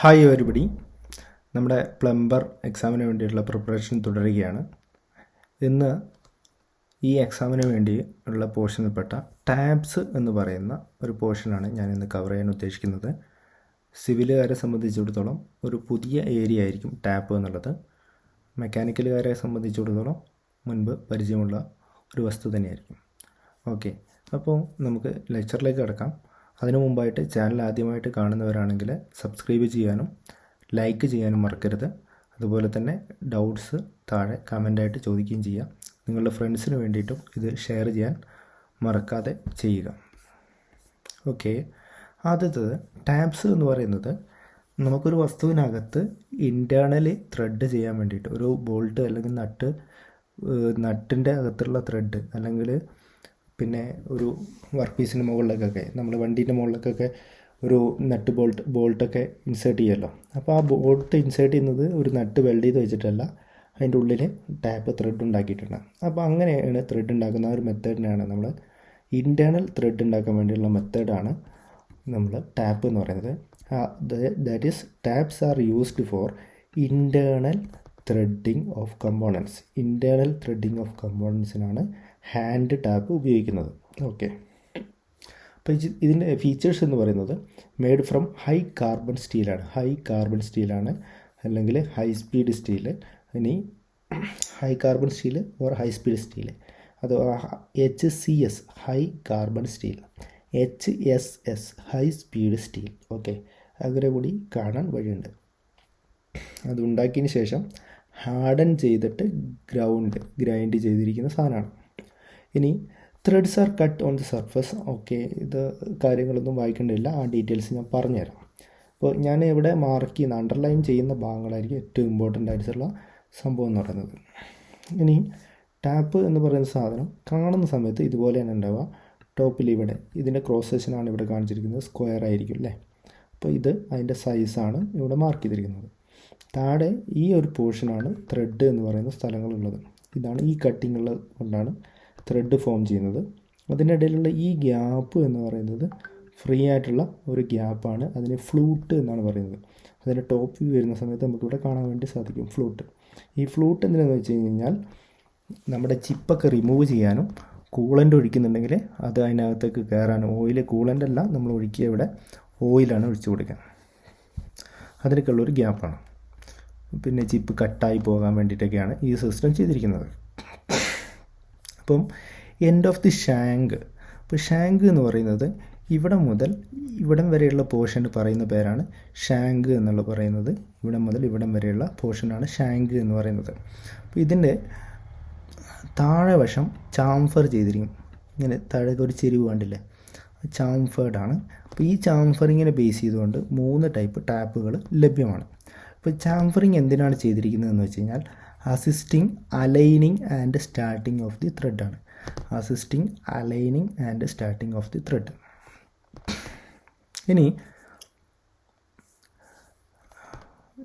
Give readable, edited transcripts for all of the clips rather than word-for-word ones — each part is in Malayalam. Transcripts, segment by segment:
ഹായ് എവരിബഡി, നമ്മുടെ പ്ലംബർ എക്സാമിന് വേണ്ടിയിട്ടുള്ള പ്രിപ്പറേഷൻ തുടരുകയാണ്. ഇന്ന് ഈ എക്സാമിന് വേണ്ടി ഉള്ള പോർഷനിൽപ്പെട്ട ടാബ്സ് എന്ന് പറയുന്ന ഒരു പോർഷനാണ് ഞാൻ ഇന്ന് കവർ ചെയ്യാൻ ഉദ്ദേശിക്കുന്നത്. സിവിലുകാരെ സംബന്ധിച്ചിടത്തോളം ഒരു പുതിയ ഏരിയ ആയിരിക്കും ടാപ്പ് എന്നുള്ളത്. മെക്കാനിക്കലുകാരെ സംബന്ധിച്ചിടത്തോളം മുൻപ് പരിചയമുള്ള ഒരു വസ്തു തന്നെയായിരിക്കും. ഓക്കെ, അപ്പോൾ നമുക്ക് ലെക്ചറിലേക്ക് കടക്കാം. അതിനു മുമ്പായിട്ട് ചാനൽ ആദ്യമായിട്ട് കാണുന്നവരാണെങ്കിൽ സബ്സ്ക്രൈബ് ചെയ്യാനും ലൈക്ക് ചെയ്യാനും മറക്കരുത്. അതുപോലെ തന്നെ ഡൗട്ട്സ് താഴെ കമൻ്റായിട്ട് ചോദിക്കുകയും ചെയ്യാം. നിങ്ങളുടെ ഫ്രണ്ട്സിന് വേണ്ടിയിട്ടും ഇത് ഷെയർ ചെയ്യാൻ മറക്കാതെ ചെയ്യുക. ഓക്കെ, ആദ്യത്തേത് ടാബ്സ് എന്ന് പറയുന്നത് നമുക്കൊരു വസ്തുവിനകത്ത് ഇൻറ്റേർണലി ത്രെഡ് ചെയ്യാൻ വേണ്ടിയിട്ട് ഒരു ബോൾട്ട് അല്ലെങ്കിൽ നട്ടിൻ്റെ അകത്തുള്ള ത്രെഡ് അല്ലെങ്കിൽ പിന്നെ ഒരു വർക്ക് പീസിൻ്റെ മുകളിലേക്കൊക്കെ നമ്മൾ വണ്ടീൻ്റെ മുകളിലേക്കൊക്കെ ഒരു നട്ട് ബോൾട്ടൊക്കെ ഇൻസേർട്ട് ചെയ്യുമല്ലോ. അപ്പോൾ ആ ബോൾട്ട് ഇൻസേർട്ട് ചെയ്യുന്നത് ഒരു നട്ട് വെൽഡ് ചെയ്ത് വെച്ചിട്ടല്ല, അതിൻ്റെ ഉള്ളിൽ ടാപ്പ് ത്രെഡ് ഉണ്ടാക്കിയിട്ടുണ്ട്. അപ്പോൾ അങ്ങനെയാണ് ത്രെഡ് ഉണ്ടാക്കുന്ന ഒരു മെത്തേഡിനാണ് നമ്മൾ ഇൻറ്റേർണൽ ത്രെഡ് ഉണ്ടാക്കാൻ വേണ്ടിയുള്ള മെത്തേഡാണ് നമ്മൾ ടാപ്പ് എന്ന് പറയുന്നത്. That is taps are used for internal threading of components. Internal threading of കമ്പോണൻസിനാണ് ഹാൻഡ് ടാപ്പ് ഉപയോഗിക്കുന്നത്. ഓക്കെ, അപ്പോൾ ഇതിൻ്റെ ഫീച്ചേഴ്സ് എന്ന് പറയുന്നത് മെയ്ഡ് ഫ്രം ഹൈ കാർബൺ സ്റ്റീലാണ് അല്ലെങ്കിൽ ഹൈ സ്പീഡ് സ്റ്റീല്. ഇനി high carbon steel or high speed steel, അത് HCS high carbon steel, HSS high speed steel. Okay, അങ്ങനെ കൂടി കാണാൻ വഴിയുണ്ട്. അത് ഉണ്ടാക്കിയതിന് ശേഷം ഹാർഡൻ ചെയ്തിട്ട് ഗ്രൈൻഡ് ചെയ്തിരിക്കുന്ന സാധനമാണ്. ഇനി threads are cut on the surface. Okay, ഇത് കാര്യങ്ങളൊന്നും വായിക്കേണ്ടതില്ല, ആ ഡീറ്റെയിൽസ് ഞാൻ പറഞ്ഞുതരാം. അപ്പോൾ ഞാൻ ഇവിടെ മാർക്ക് ചെയ്യുന്ന അണ്ടർലൈൻ ചെയ്യുന്ന ഭാഗങ്ങളായിരിക്കും ഏറ്റവും ഇമ്പോർട്ടൻ്റ് ആയിട്ടുള്ള സംഭവം എന്ന് പറയുന്നത്. ഇനി ടാപ്പ് എന്ന് പറയുന്ന സാധനം കാണുന്ന സമയത്ത് ഇതുപോലെയാണ് ഉണ്ടാവുക. ടോപ്പിൽ ഇവിടെ ഇതിൻ്റെ ക്രോസ് സെക്ഷനാണ് ഇവിടെ കാണിച്ചിരിക്കുന്നത്, സ്ക്വയർ ആയിരിക്കും അല്ലേ. അപ്പോൾ ഇത് അതിൻ്റെ സൈസാണ് ഇവിടെ മാർക്ക് ചെയ്തിരിക്കുന്നത്. താഴെ ഈ ഒരു പോർഷനാണ് ത്രെഡ് എന്ന് പറയുന്ന സ്ഥലങ്ങളുള്ളത്. ഇതാണ് ഈ കട്ടിങ്ങുള്ള കൊണ്ടാണ് ത്രെഡ് ഫോം ചെയ്യുന്നത്. അതിൻ്റെ ഇടയിലുള്ള ഈ ഗ്യാപ്പ് എന്ന് പറയുന്നത് ഫ്രീ ആയിട്ടുള്ള ഒരു ഗ്യാപ്പാണ്. അതിന് ഫ്ലൂട്ട് എന്നാണ് പറയുന്നത്. അതിൻ്റെ ടോപ്പ് വ്യൂ വരുന്ന സമയത്ത് നമുക്കിവിടെ കാണാൻ വേണ്ടി സാധിക്കും ഫ്ലൂട്ട്. ഈ ഫ്ലൂട്ട് എന്തിനാണെന്ന് വെച്ച് കഴിഞ്ഞാൽ നമ്മുടെ ചിപ്പൊക്കെ റിമൂവ് ചെയ്യാനും കൂളൻ്റ് ഒഴിക്കുന്നുണ്ടെങ്കിൽ അത് അതിനകത്തേക്ക് കയറാനും. ഓയിൽ കൂളൻ്റ് അല്ല, നമ്മൾ ഒഴിക്കുക ഇവിടെ ഓയിലാണ് ഒഴിച്ചു കൊടുക്കുക. അതിനൊക്കെയുള്ളൊരു ഗ്യാപ്പാണ്. പിന്നെ ചിപ്പ് കട്ടായി പോകാൻ വേണ്ടിയിട്ടൊക്കെയാണ് ഈ സിസ്റ്റം ചെയ്തിരിക്കുന്നത്. അപ്പം എൻഡ് ഓഫ് ദി ഷാങ്ക്. അപ്പോൾ ഷാങ്ക് എന്ന് പറയുന്നത് ഇവിടെ മുതൽ ഇവിടം വരെയുള്ള പോർഷന് പറയുന്ന പേരാണ് ഷാങ്ക് എന്നുള്ള പറയുന്നത്. ഇവിടം മുതൽ ഇവിടം വരെയുള്ള പോർഷനാണ് ഷാങ്ക് എന്ന് പറയുന്നത്. അപ്പോൾ ഇതിൻ്റെ താഴെ വശം ചാംഫർ ചെയ്തിരിക്കും. ഇങ്ങനെ താഴെ ഒരു ചെരിവ് കണ്ടില്ലേ, ചാംഫേർഡാണ്. അപ്പോൾ ഈ ചാംഫറിങ്ങിനെ ബേസ് ചെയ്തുകൊണ്ട് 3 ടൈപ്പ് ടാപ്പുകൾ ലഭ്യമാണ്. ഇപ്പോൾ ചാംഫറിങ് എന്തിനാണ് ചെയ്തിരിക്കുന്നതെന്ന് വെച്ച് കഴിഞ്ഞാൽ assisting aligning and starting of the ത്രെഡാണ്.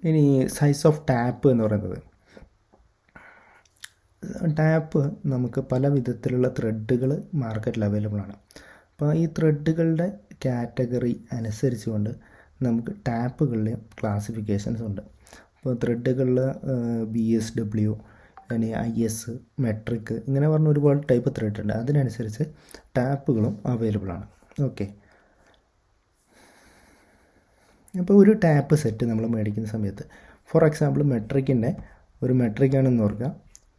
ഇനി സൈസ് ഓഫ് ടാപ്പ് എന്ന് പറയുന്നത്, ടാപ്പ് നമുക്ക് പല വിധത്തിലുള്ള ത്രെഡുകൾ മാർക്കറ്റിൽ അവൈലബിൾ ആണ്. അപ്പോൾ ഈ ത്രെഡുകളുടെ കാറ്റഗറി അനുസരിച്ചുകൊണ്ട് നമുക്ക് ടാപ്പുകളിലെയും ക്ലാസിഫിക്കേഷൻസ് ഉണ്ട്. ഇപ്പോൾ ത്രെഡുകളിൽ BSW, ഇനി IS, മെട്രിക്, ഇങ്ങനെ പറഞ്ഞ ഒരുപാട് ടൈപ്പ് ത്രെഡ് ഉണ്ട്. അതിനനുസരിച്ച് ടാപ്പുകളും അവൈലബിൾ ആണ്. ഓക്കെ, അപ്പോൾ ഒരു ടാപ്പ് സെറ്റ് നമ്മൾ മേടിക്കുന്ന സമയത്ത് ഫോർ എക്സാമ്പിൾ ഒരു മെട്രിക്കാണെന്ന് ഓർക്കുക.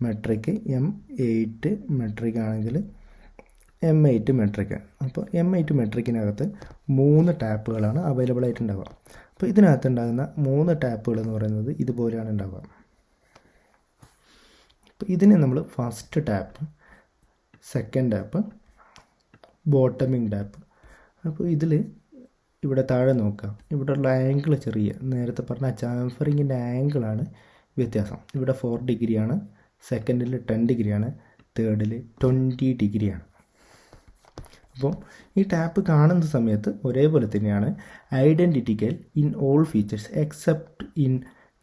മെട്രിക്ക് M8 മെട്രിക് ആണെങ്കിൽ M8 മെട്രിക്ക്. അപ്പോൾ M8 മെട്രിക്കിനകത്ത് 3 ടാപ്പുകളാണ് അവൈലബിൾ ആയിട്ടുണ്ടാവുക. അപ്പോൾ ഇതിനകത്ത് ഉണ്ടാകുന്ന 3 ടാപ്പുകൾ എന്ന് പറയുന്നത് ഇതുപോലെയാണ് ഉണ്ടാവുക. അപ്പോൾ ഇതിനെ നമ്മൾ first tap, second tap, bottoming tap. അപ്പോൾ ഇവിടെ താഴെ നോക്കാം, ഇവിടെയുള്ള ആംഗിൾ നേരത്തെ പറഞ്ഞ ചാംഫറിങ്ങിൻ്റെ ആംഗിളാണ് വ്യത്യാസം. ഇവിടെ 4 ഡിഗ്രിയാണ്, സെക്കൻഡിൽ 10 ഡിഗ്രിയാണ്, തേർഡിൽ 20 ഡിഗ്രിയാണ്. അപ്പോൾ ഈ ടാപ്പ് കാണുന്ന സമയത്ത് ഒരേപോലെ തന്നെയാണ്, identical in all features except in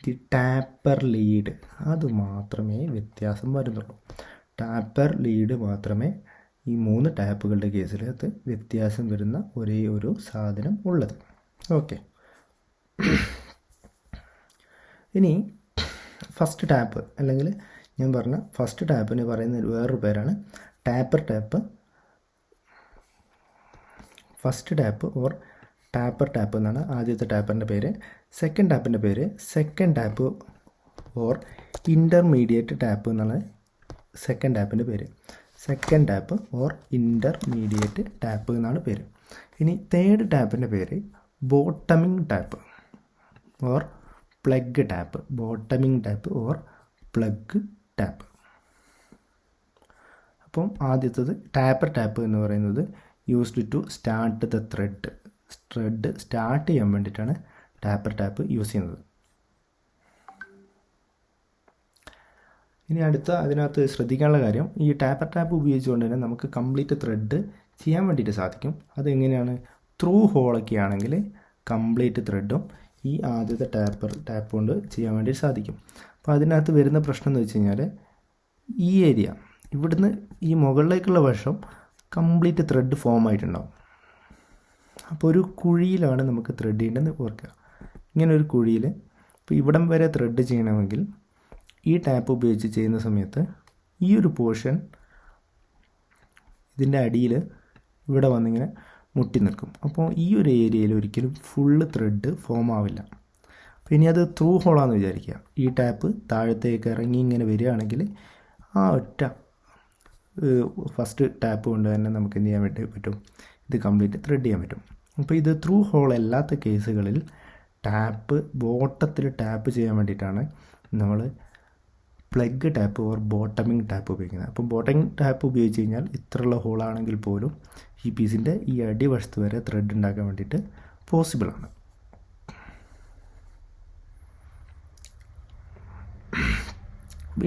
the taper lead. അത് മാത്രമേ വ്യത്യാസം വരുന്നുള്ളൂ. ടാപ്പർ ലീഡ് മാത്രമേ ഈ 3 ടാപ്പുകളുടെ കേസിലകത്ത് വ്യത്യാസം വരുന്ന ഒരേ ഒരു സാധനം ഉള്ളത്. ഓക്കെ, ഇനി ഫസ്റ്റ് ടാപ്പ് അല്ലെങ്കിൽ ഞാൻ പറഞ്ഞ ഫസ്റ്റ് ടാപ്പിന് പറയുന്ന വേറൊരു പേരാണ് taper tap. First tap or taper tap എന്നാണ് ആദ്യത്തെ ടാപ്പറിൻ്റെ പേര്. സെക്കൻഡ് ടാപ്പിൻ്റെ പേര് second tap or intermediate tap എന്നാണ് സെക്കൻഡ് ടാപ്പിൻ്റെ പേര്. Second tap or intermediate tap എന്നാണ് പേര്. ഇനി തേർഡ് ടാപ്പിൻ്റെ പേര് bottoming tap or plug tap. Bottoming tap or plug tap. അപ്പം ആദ്യത്തത് ടാപ്പർ ടാപ്പ് എന്ന് പറയുന്നത് used to start the thread start ചെയ്യാൻ വേണ്ടിയിട്ടാണ് ടാപ്പർ ടാപ്പ് യൂസ് ചെയ്യുന്നത്. ഇനി അടുത്ത അതിനകത്ത് ശ്രദ്ധിക്കാനുള്ള കാര്യം, ഈ ടാപ്പർ ടാപ്പ് ഉപയോഗിച്ചുകൊണ്ട് തന്നെ നമുക്ക് കംപ്ലീറ്റ് ത്രെഡ് ചെയ്യാൻ വേണ്ടിയിട്ട് സാധിക്കും. അതെങ്ങനെയാണ്? ത്രൂ ഹോളൊക്കെ ആണെങ്കിൽ കംപ്ലീറ്റ് ത്രെഡും ഈ ആദ്യത്തെ ടാപ്പ് കൊണ്ട് ചെയ്യാൻ വേണ്ടി സാധിക്കും. അപ്പോൾ അതിനകത്ത് വരുന്ന പ്രശ്നം എന്ന് വെച്ച് കഴിഞ്ഞാൽ ഈ ഏരിയ ഇവിടുന്ന് ഈ മുകളിലേക്കുള്ള വശം കംപ്ലീറ്റ് ത്രെഡ് ഫോം ആയിട്ടുണ്ടാവും. അപ്പോൾ ഒരു കുഴിയിലാണ് നമുക്ക് ത്രെഡ് ചെയ്യേണ്ടതെന്ന് ഓർക്കുക. ഇങ്ങനെ ഒരു കുഴിയിൽ ഇപ്പോൾ ഇവിടം വരെ ത്രെഡ് ചെയ്യണമെങ്കിൽ ഈ ടാപ്പ് ഉപയോഗിച്ച് ചെയ്യുന്ന സമയത്ത് ഈ ഒരു പോർഷൻ ഇതിൻ്റെ അടിയിൽ ഇവിടെ വന്നിങ്ങനെ മുട്ടി നിൽക്കും. അപ്പോൾ ഈ ഒരു ഏരിയയിൽ ഒരിക്കലും ഫുള്ള് ത്രെഡ് ഫോം ആവില്ല. അപ്പോൾ ഇനി അത് ത്രൂ ഹോളാണെന്ന് വിചാരിക്കുക. ഈ ടാപ്പ് താഴത്തേക്ക് ഇറങ്ങി ഇങ്ങനെ വരികയാണെങ്കിൽ ആ ഒറ്റ ഫസ്റ്റ് ടാപ്പ് കൊണ്ട് തന്നെ നമുക്ക് എന്ത് ചെയ്യാൻ വേണ്ടി പറ്റും? ഇത് കംപ്ലീറ്റ് ത്രെഡ് ചെയ്യാൻ പറ്റും. അപ്പോൾ ഇത് ത്രൂ ഹോൾ അല്ലാത്ത കേസുകളിൽ ബോട്ടത്തിൽ ടാപ്പ് ചെയ്യാൻ വേണ്ടിയിട്ടാണ് നമ്മൾ plug tap or bottoming tap ഉപയോഗിക്കുന്നത്. അപ്പോൾ ബോട്ടമിംഗ് ടാപ്പ് ഉപയോഗിച്ച് കഴിഞ്ഞാൽ ഇത്രയുള്ള ഹോളാണെങ്കിൽ പോലും ഈ പീസിൻ്റെ ഈ അടിവശത്ത് വരെ ത്രെഡ് ഉണ്ടാക്കാൻ വേണ്ടിയിട്ട് പോസിബിളാണ്.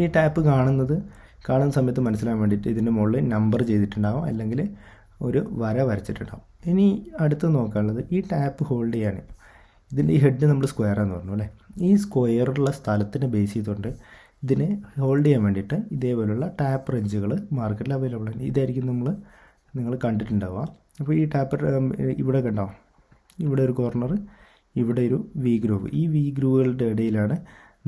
ഈ ടാപ്പ് കാണുന്ന സമയത്ത് മനസ്സിലാൻ വേണ്ടിയിട്ട് ഇതിൻ്റെ മുകളിൽ നമ്പർ ചെയ്തിട്ടുണ്ടാവും, അല്ലെങ്കിൽ ഒരു വര വരച്ചിട്ടുണ്ടാവും. ഇനി അടുത്ത് നോക്കാനുള്ളത് ഈ ടാപ്പ് ഹോൾഡ് ചെയ്യാൻ ഇതിൻ്റെ ഈ ഹെഡ് നമ്മൾ സ്ക്വയറാന്ന് പറഞ്ഞു അല്ലേ. ഈ സ്ക്വയറുള്ള സ്ഥലത്തിന് ബേസ് ചെയ്തുകൊണ്ട് ഇതിനെ ഹോൾഡ് ചെയ്യാൻ വേണ്ടിയിട്ട് ഇതേപോലുള്ള ടാപ്പ് റെഞ്ചുകൾ മാർക്കറ്റിൽ അവൈലബിൾ ആണ്. ഇതായിരിക്കും നിങ്ങൾ കണ്ടിട്ടുണ്ടാവുക. അപ്പോൾ ഈ ടാപ്പ് ഇവിടെ കണ്ടോ, ഇവിടെ ഒരു കോർണർ, ഇവിടെ ഒരു വി ഗ്രൂവ്. ഈ വി ഗ്രൂവുകളുടെ ഇടയിലാണ്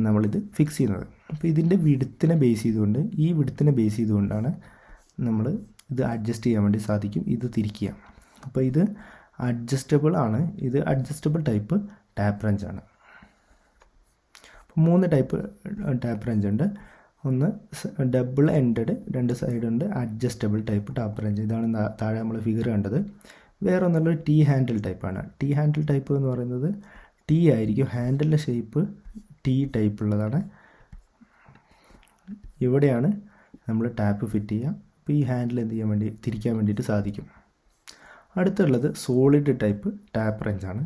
നമ്മളിത് ഫിക്സ് ചെയ്യുന്നത്. അപ്പോൾ ഇതിൻ്റെ വിഡ്ത്തിനെ ബേസ് ചെയ്തുകൊണ്ടാണ് നമ്മൾ ഇത് അഡ്ജസ്റ്റ് ചെയ്യാൻ വേണ്ടി സാധിക്കും. ഇത് തിരിക്കുക. അപ്പോൾ ഇത് അഡ്ജസ്റ്റബിൾ ആണ്. ഇത് അഡ്ജസ്റ്റബിൾ ടൈപ്പ് ടാപ്പ് റെഞ്ചാണ്. അപ്പോൾ 3 ടൈപ്പ് ടാപ്പ് റെഞ്ച് ഉണ്ട്. ഒന്ന് ഡബിൾ എൻഡഡ്, 2 സൈഡുണ്ട്, അഡ്ജസ്റ്റബിൾ ടൈപ്പ് ടാപ്പ് റെഞ്ച്. ഇതാണ് താഴെ നമ്മൾ ഫിഗർ കണ്ടത്. വേറെ ഒന്നുള്ളത് ടീ ഹാൻഡിൽ ടൈപ്പാണ്. ടീ ഹാൻഡിൽ ടൈപ്പ് എന്ന് പറയുന്നത് ടീ ആയിരിക്കും, ഹാൻഡിലിൻ്റെ ഷേപ്പ് ടീ ടൈപ്പ് ഉള്ളതാണ്. ഇവിടെയാണ് നമ്മൾ ടാപ്പ് ഫിറ്റ് ചെയ്യുക. അപ്പോൾ ഈ ഹാൻഡിൽ തിരിക്കാൻ വേണ്ടിയിട്ട് സാധിക്കും. അടുത്തുള്ളത് സോളിഡ് ടൈപ്പ് ടാപ്പ് റെഞ്ചാണ്.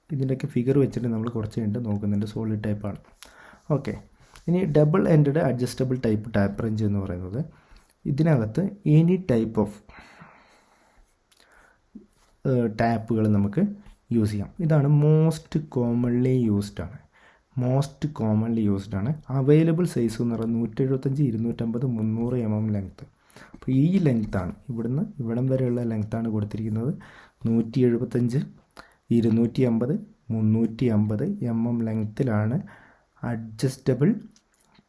ഇതിൻ്റെയൊക്കെ ഫിഗർ വെച്ചിട്ട് നമ്മൾ കുറച്ച് കഴിഞ്ഞിട്ട് നോക്കുന്നുണ്ട്. സോളിഡ് ടൈപ്പാണ്. ഓക്കെ. ഇനി double ended adjustable type tap wrench എന്ന് പറയുന്നത് ഇതിനകത്ത് എനി ടൈപ്പ് ഓഫ് ടാപ്പുകൾ നമുക്ക് യൂസ് ചെയ്യാം. ഇതാണ് മോസ്റ്റ് കോമൺലി യൂസ്ഡ് ആണ്. അവൈലബിൾ സൈസ് എന്ന് പറയുന്നത് 175, 250, 300 mm ലെങ്ത്ത്. അപ്പോൾ ഈ ലെങ്ത്താണ് ഇവിടം വരെയുള്ള ലെങ്ത്താണ് കൊടുത്തിരിക്കുന്നത്. 175, 250, 350 mm ലെങ്ത്തിലാണ് അഡ്ജസ്റ്റബിൾ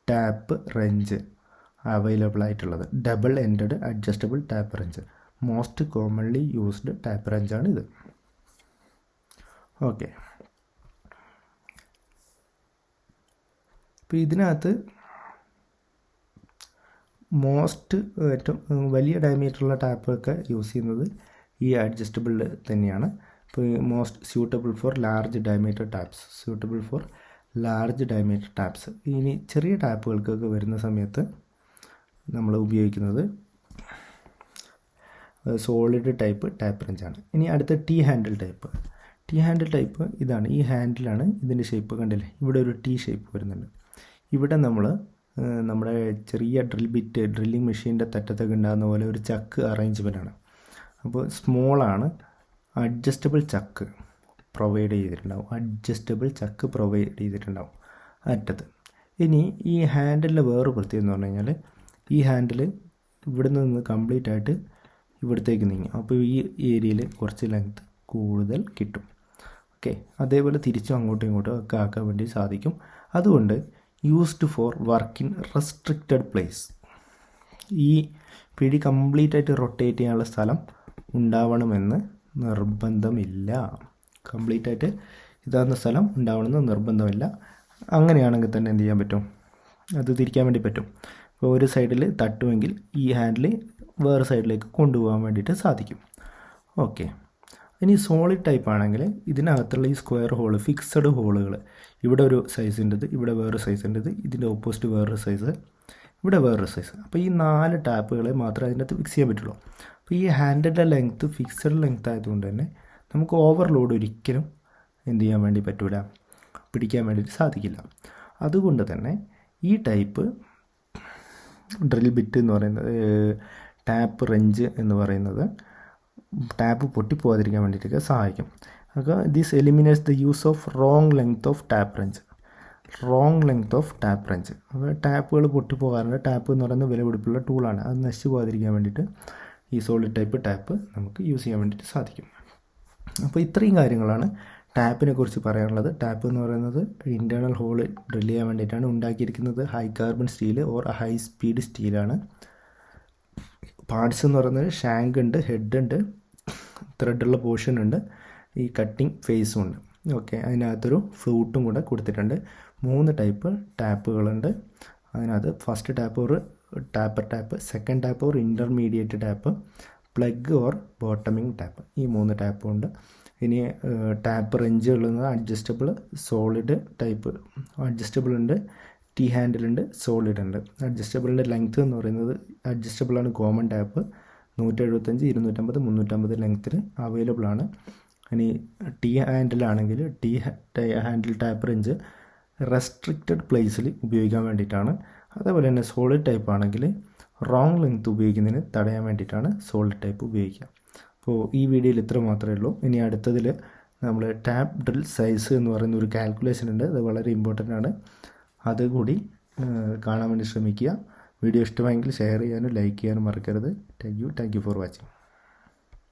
ടാപ്പ് റെഞ്ച് അവൈലബിൾ ആയിട്ടുള്ളത്. Double ended adjustable tap wrench most commonly used tap റെഞ്ചാണ് ഇത്. ഓക്കെ. അപ്പോൾ ഇതിനകത്ത് ഏറ്റവും വലിയ ഡയമീറ്ററുള്ള ടാപ്പൊക്കെ യൂസ് ചെയ്യുന്നത് ഈ അഡ്ജസ്റ്റബിൾ തന്നെയാണ്. ഇപ്പോൾ most suitable for large diameter taps. ഇനി ചെറിയ ടാപ്പുകൾക്കൊക്കെ വരുന്ന സമയത്ത് നമ്മൾ ഉപയോഗിക്കുന്നത് സോളിഡ് ടൈപ്പ് ടാപ്പ് റെഞ്ചാണ്. ഇനി അടുത്ത ടീ ഹാൻഡിൽ ടൈപ്പ് ഇതാണ്. ഈ ഹാൻഡിലാണ് ഇതിൻ്റെ ഷേപ്പ് കണ്ടില്ലേ, ഇവിടെ ഒരു ടീ ഷേപ്പ് വരുന്നുണ്ട്. ഇവിടെ നമ്മുടെ ചെറിയ ഡ്രില്ലിംഗ് മെഷീൻ്റെ തറ്റത്തൊക്കെ ഉണ്ടാകുന്ന പോലെ ഒരു ചക്ക് അറേഞ്ച്മെൻറ്റാണ്. അപ്പോൾ സ്മോളാണ്. അഡ്ജസ്റ്റബിൾ ചക്ക് പ്രൊവൈഡ് ചെയ്തിട്ടുണ്ടാവും അറ്റത്ത്. ഇനി ഈ ഹാൻഡിലിൻ്റെ വേറൊരു പ്രത്യേകത എന്ന് പറഞ്ഞു കഴിഞ്ഞാൽ ഈ ഹാൻഡിൽ ഇവിടെ നിന്ന് കംപ്ലീറ്റ് ആയിട്ട് ഇവിടത്തേക്ക് നീങ്ങും. അപ്പോൾ ഈ ഏരിയയിൽ കുറച്ച് ലെങ്ത് കൂടുതൽ കിട്ടും. ഓക്കെ, അതേപോലെ തിരിച്ചും അങ്ങോട്ടും ഇങ്ങോട്ടും ഒക്കെ ആക്കാൻ വേണ്ടി സാധിക്കും. അതുകൊണ്ട് used for work in restricted place. ഈ പിടി കംപ്ലീറ്റ് ആയിട്ട് റൊട്ടേറ്റ് ചെയ്യാനുള്ള സ്ഥലം ഉണ്ടാവണമെന്ന് നിർബന്ധമില്ല. കംപ്ലീറ്റ് ആയിട്ട് ഇതാകുന്ന സ്ഥലം ഉണ്ടാവണമെന്ന് നിർബന്ധമില്ല. അങ്ങനെയാണെങ്കിൽ തന്നെ എന്ത് ചെയ്യാൻ പറ്റും, അത് തിരിക്കാൻ വേണ്ടി പറ്റും. ഇപ്പോൾ ഒരു സൈഡിൽ തട്ടുമെങ്കിൽ ഈ ഹാൻഡിൽ വേറെ സൈഡിലേക്ക് കൊണ്ടുപോകാൻ വേണ്ടിയിട്ട് സാധിക്കും. ഓക്കെ, ഇനി സോളിഡ് ടൈപ്പ് ആണെങ്കിൽ ഇതിനകത്തുള്ള ഈ സ്ക്വയർ ഹോള്, ഫിക്സഡ് ഹോളുകൾ, ഇവിടെ ഒരു സൈസിൻ്റെത്, ഇവിടെ വേറൊരു സൈസിൻ്റെത്, ഇതിൻ്റെ ഓപ്പോസിറ്റ് വേറൊരു സൈസ്, ഇവിടെ വേറൊരു സൈസ്. അപ്പോൾ ഈ 4 ടാപ്പുകളെ മാത്രമേ അതിനകത്ത് ഫിക്സ് ചെയ്യാൻ പറ്റുള്ളൂ. അപ്പോൾ ഈ ഹാൻഡിൻ്റെ ലെങ്ത്ത് ഫിക്സഡ് ലെങ്ത്ത് ആയതുകൊണ്ട് തന്നെ നമുക്ക് ഓവർലോഡ് ഒരിക്കലും എന്ത് ചെയ്യാൻ വേണ്ടി പറ്റില്ല, പിടിക്കാൻ വേണ്ടിയിട്ട് സാധിക്കില്ല. അതുകൊണ്ട് തന്നെ ഈ ടൈപ്പ് ഡ്രിൽ ബിറ്റ് എന്ന് പറയുന്നത്, ടാപ്പ് റെഞ്ച് എന്ന് പറയുന്നത് ടാപ്പ് പൊട്ടിപ്പോകാതിരിക്കാൻ വേണ്ടിയിട്ടൊക്കെ സഹായിക്കും. അപ്പോൾ this eliminates the use of wrong length of tap wrench. അപ്പോൾ ടാപ്പുകൾ പൊട്ടിപ്പോകാറുണ്ട്. ടാപ്പ് എന്ന് പറയുന്നത് വിലപിടിപ്പുള്ള ടൂളാണ്. അത് നശിച്ചു പോകാതിരിക്കാൻ വേണ്ടിയിട്ട് ഈ സോളിഡ് ടൈപ്പ് ടാപ്പ് നമുക്ക് യൂസ് ചെയ്യാൻ വേണ്ടിയിട്ട് സാധിക്കും. അപ്പോൾ ഇത്രയും കാര്യങ്ങളാണ് ടാപ്പിനെ കുറിച്ച് പറയാനുള്ളത്. ടാപ്പ് എന്ന് പറയുന്നത് ഇൻറ്റേർണൽ ഹോള് ഡ്രിൽ ചെയ്യാൻ വേണ്ടിയിട്ടാണ് ഉണ്ടാക്കിയിരിക്കുന്നത്. High carbon steel or high speed സ്റ്റീലാണ്. പാർട്സ് എന്ന് പറയുന്നത് ഷാങ്ക് ഉണ്ട്, ഹെഡ് ഉണ്ട്, ത്രെഡുള്ള പോർഷൻ ഉണ്ട്, ഈ കട്ടിങ് ഫേസും ഉണ്ട്. ഓക്കെ, അതിനകത്തൊരു ഫ്ലൂട്ടും കൂടെ കൊടുത്തിട്ടുണ്ട്. 3 ടൈപ്പ് ടാപ്പുകളുണ്ട്. അതിനകത്ത് ഫസ്റ്റ് ടാപ്പ് ഒരു ടാപ്പർ ടാപ്പ്, സെക്കൻഡ് ടാപ്പ് ഒരു intermediate tap, plug or bottoming tap. ഈ 3 ടാപ്പും ഉണ്ട്. ഇനി ടാപ്പ് റെഞ്ചുള്ളത് അഡ്ജസ്റ്റബിൾ, സോളിഡ് ടൈപ്പ്. അഡ്ജസ്റ്റബിൾ ഉണ്ട്, ടി ഹാൻഡിലുണ്ട്, സോളിഡ് ഉണ്ട്. അഡ്ജസ്റ്റബിളിൻ്റെ ലെങ്ത്ത് എന്ന് പറയുന്നത്, അഡ്ജസ്റ്റബിളാണ് കോമൺ ടാപ്പ്, 175, 250, 350 ലെങ്ത്തിൽ അവൈലബിൾ ആണ്. ഇനി ടി ഹാൻഡിലാണെങ്കിൽ ഹാൻഡിൽ ടാപ്പ് റെഞ്ച് റെസ്ട്രിക്റ്റഡ് പ്ലേസിൽ ഉപയോഗിക്കാൻ വേണ്ടിയിട്ടാണ്. അതേപോലെ തന്നെ സോളിഡ് ടൈപ്പ് ആണെങ്കിൽ റോങ് ലെങ്ത്ത് ഉപയോഗിക്കുന്നതിന് തടയാൻ വേണ്ടിയിട്ടാണ് സോളിഡ് ടൈപ്പ് ഉപയോഗിക്കുക. അപ്പോൾ ഈ വീഡിയോയിൽ ഇത്ര മാത്രമേ ഉള്ളൂ. ഇനി അടുത്തതിൽ നമ്മൾ ടാപ്പ് ഡ്രിൽ സൈസ് എന്ന് പറയുന്ന ഒരു കാൽക്കുലേഷൻ ഉണ്ട്. അത് വളരെ ഇമ്പോർട്ടൻ്റ് ആണ്. അതുകൂടി കാണാൻ വേണ്ടി ശ്രമിക്കുക. വീഡിയോ ഇഷ്ടമായെങ്കിൽ ഷെയർ ചെയ്യാനും ലൈക്ക് ചെയ്യാനും മറക്കരുത്. Thank you for watching.